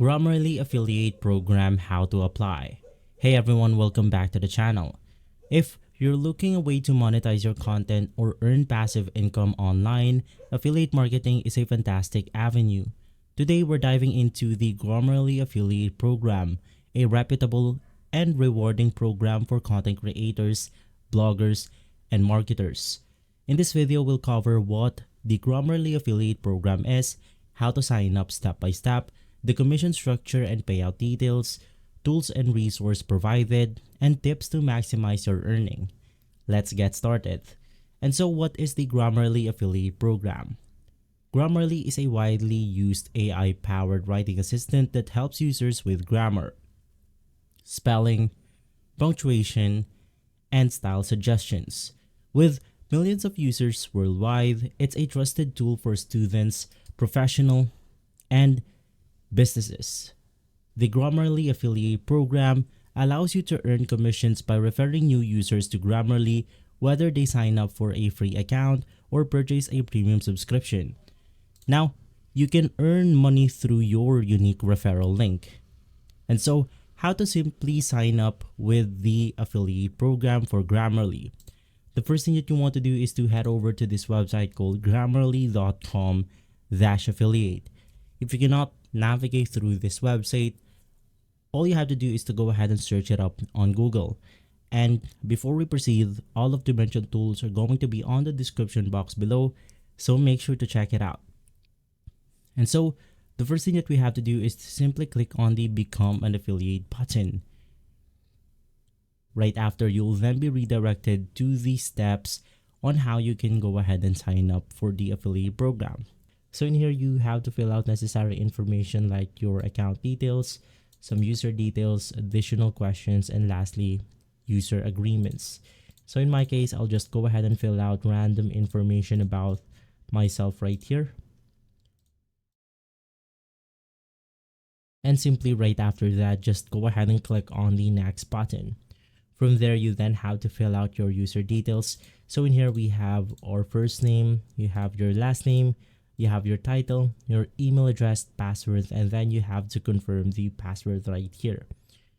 Grammarly Affiliate Program, how to apply. Hey everyone, welcome back to the channel. If you're looking a way to monetize your content or earn passive income online, affiliate marketing is a fantastic avenue. Today we're diving into the Grammarly Affiliate Program, a reputable and rewarding program for content creators, bloggers, and marketers. In this video, we'll cover what the Grammarly Affiliate Program is, how to sign up step by step, the commission structure and payout details, tools and resources provided, and tips to maximize your earning. Let's get started. And so what is the Grammarly Affiliate Program? Grammarly is a widely used AI-powered writing assistant that helps users with grammar, spelling, punctuation, and style suggestions. With millions of users worldwide, it's a trusted tool for students, professionals, and businesses. The Grammarly Affiliate Program allows you to earn commissions by referring new users to Grammarly, whether they sign up for a free account or purchase a premium subscription. Now, you can earn money through your unique referral link. And so, how to simply sign up with the affiliate program for Grammarly. The first thing that you want to do is to head over to this website called grammarly.com/affiliate. If you cannot navigate through this website, all you have to do is to go ahead and search it up on Google. And before we proceed, all of the mentioned tools are going to be on the description box below, so make sure to check it out. And so, the first thing that we have to do is to simply click on the Become an Affiliate button. Right after, you'll then be redirected to the steps on how you can go ahead and sign up for the affiliate program. So in here, you have to fill out necessary information like your account details, some user details, additional questions, and lastly, user agreements. So in my case, I'll just go ahead and fill out random information about myself right here. And simply right after that, just go ahead and click on the next button. From there, you then have to fill out your user details. So in here, we have our first name, you have your last name, you have your title, your email address, password, and then you have to confirm the password right here.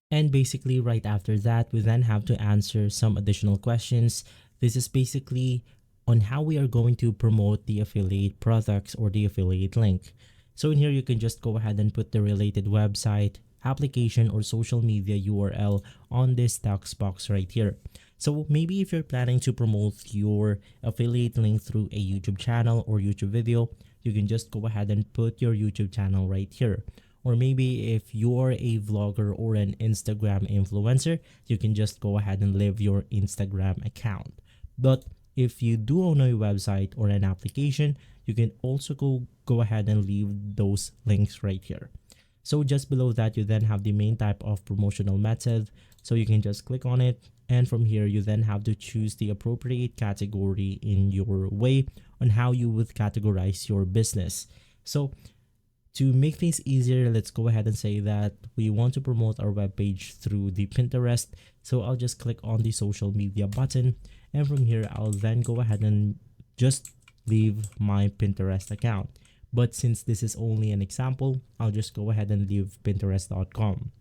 And basically right after that, we then have to answer some additional questions. This is basically on how we are going to promote the affiliate products or the affiliate link. So in here, you can just go ahead and put the related website, application, or social media URL on this text box right here. So maybe if you're planning to promote your affiliate link through a YouTube channel or YouTube video, you can just go ahead and put your YouTube channel right here. Or maybe if you're a vlogger or an Instagram influencer, you can just go ahead and leave your Instagram account. But if you do own a website or an application, you can also go ahead and leave those links right here. So just below that, you then have the main type of promotional method. So you can just click on it. And from here, you then have to choose the appropriate category in your way on how you would categorize your business. So to make things easier, let's go ahead and say that we want to promote our webpage through the Pinterest. So I'll just click on the social media button. And from here, I'll then go ahead and just leave my Pinterest account. But since this is only an example, I'll just go ahead and leave pinterest.com.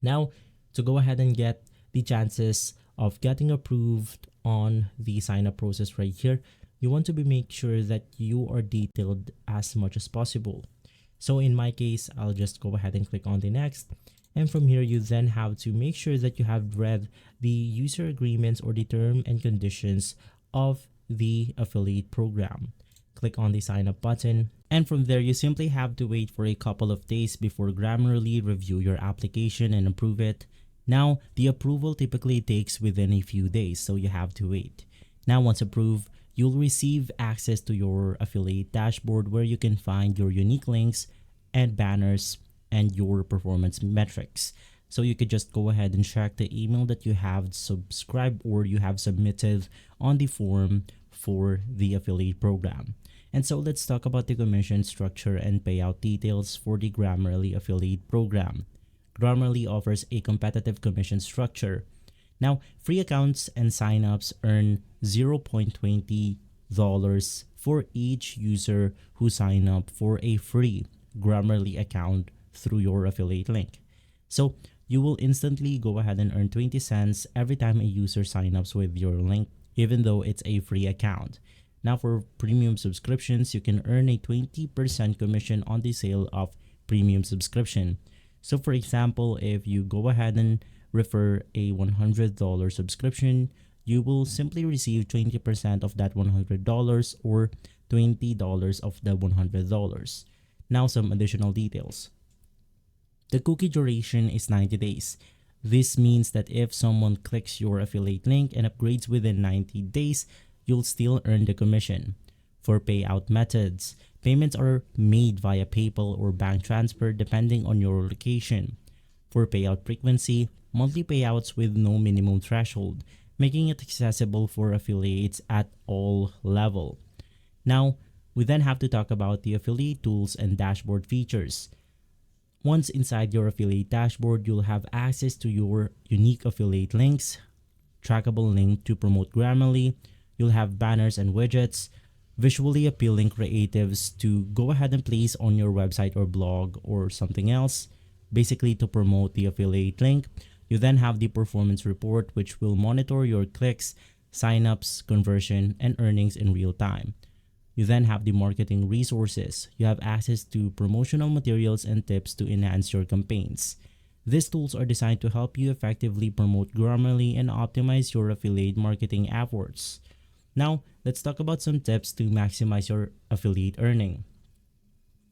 Now, to go ahead and get the chances of getting approved on the sign up process right here, you want to make sure that you are detailed as much as possible. So in my case, I'll just go ahead and click on the next. And from here, you then have to make sure that you have read the user agreements or the term and conditions of the affiliate program. Click on the sign up button, and from there, you simply have to wait for a couple of days before Grammarly review your application and approve it. Now, the approval typically takes within a few days, so you have to wait. Now, once approved, you'll receive access to your affiliate dashboard where you can find your unique links and banners and your performance metrics. So you could just go ahead and check the email that you have subscribed or you have submitted on the form for the affiliate program. And so let's talk about the commission structure and payout details for the Grammarly affiliate program. Grammarly offers a competitive commission structure. Now, free accounts and signups earn $0.20 for each user who sign up for a free Grammarly account through your affiliate link. So you will instantly go ahead and earn 20 cents every time a user signs up with your link, even though it's a free account. Now for premium subscriptions, you can earn a 20% commission on the sale of premium subscription. So for example, if you go ahead and refer a $100 subscription, you will simply receive 20% of that $100 or $20 of the $100. Now some additional details. The cookie duration is 90 days. This means that if someone clicks your affiliate link and upgrades within 90 days, you'll still earn the commission. For payout methods, payments are made via PayPal or bank transfer depending on your location. For payout frequency, monthly payouts with no minimum threshold, making it accessible for affiliates at all levels. Now, we then have to talk about the affiliate tools and dashboard features. Once inside your affiliate dashboard, you'll have access to your unique affiliate links, trackable link to promote Grammarly. You'll have banners and widgets, visually appealing creatives to go ahead and place on your website or blog or something else, basically to promote the affiliate link. You then have the performance report, which will monitor your clicks, signups, conversion, and earnings in real time. You then have the marketing resources. You have access to promotional materials and tips to enhance your campaigns. These tools are designed to help you effectively promote Grammarly and optimize your affiliate marketing efforts. Now, let's talk about some tips to maximize your affiliate earning.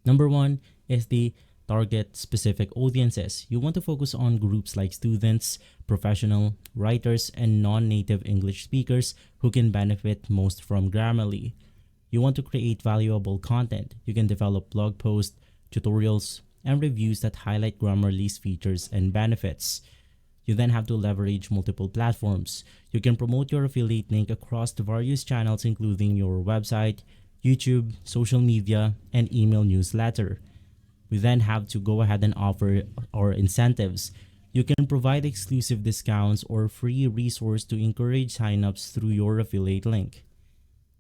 Number one is the target specific audiences. You want to focus on groups like students, professional, writers, and non-native English speakers who can benefit most from Grammarly. You want to create valuable content. You can develop blog posts, tutorials, and reviews that highlight Grammarly's features and benefits. You then have to leverage multiple platforms. You can promote your affiliate link across the various channels, including your website, YouTube, social media, and email newsletter. We then have to go ahead and offer our incentives. You can provide exclusive discounts or free resource to encourage signups through your affiliate link.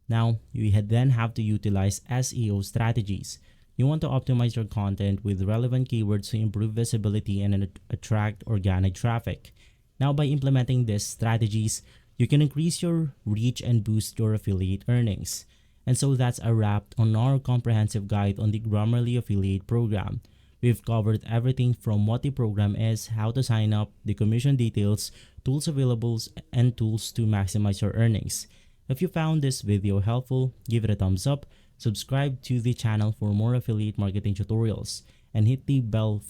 Now, you then have to utilize SEO strategies. You want to optimize your content with relevant keywords to improve visibility and attract organic traffic. Now, by implementing these strategies, you can increase your reach and boost your affiliate earnings. And so that's a wrap on our comprehensive guide on the Grammarly affiliate program. We've covered everything from what the program is, how to sign up, the commission details, tools available, and tools to maximize your earnings. If you found this video helpful, give it a thumbs up, subscribe to the channel for more affiliate marketing tutorials, and hit the bell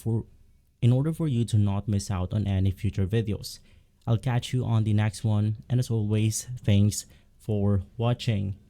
in order for you to not miss out on any future videos. I'll catch you on the next one, and as always, thanks for watching.